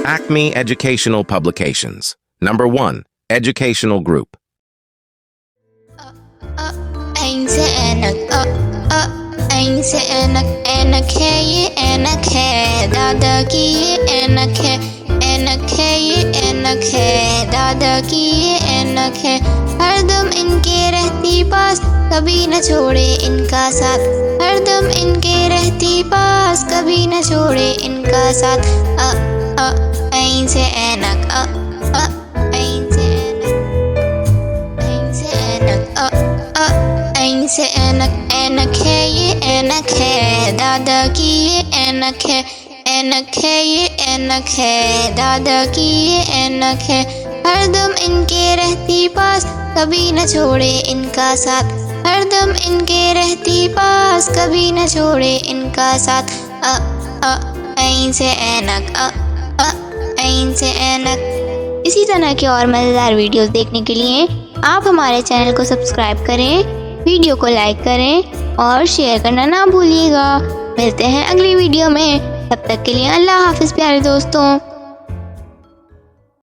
Acme Educational Publications. Number 1. Educational Group. Aieen se Ainak, Aieen se Ainak, Ainak hai ye Ainak hai, Dada ki ye Ainak hai, Ainak hai ye Ainak hai, Dada ki ye Ainak hai, हरदम इनके रहती पास, कभी न छोड़े इनका साथ, हरदम इनके रहती पास, कभी न छोड़े इनका साथ। Aieen se Ainak, Aieen se Ainak, Aieen se Ainak, Aieen se Ainak, Ainak है ये Ainak है, दादा की ये Ainak है, Ainak है ये Ainak है, दादा की ये Ainak है, हरदम इनके रहती पास, कभी न छोड़े इनका साथ, हरदम इनके रहती पास, कभी न छोड़े इनका साथ। Aieen se Ainak, Aieen se Ainak। इसी तरह के और मज़ेदार वीडियोस देखने के लिए आप हमारे चैनल को सब्सक्राइब करें, वीडियो को लाइक करें और शेयर करना ना भूलिएगा। मिलते हैं अगली वीडियो में, तब तक के लिए अल्लाह हाफिज़ प्यारे दोस्तों।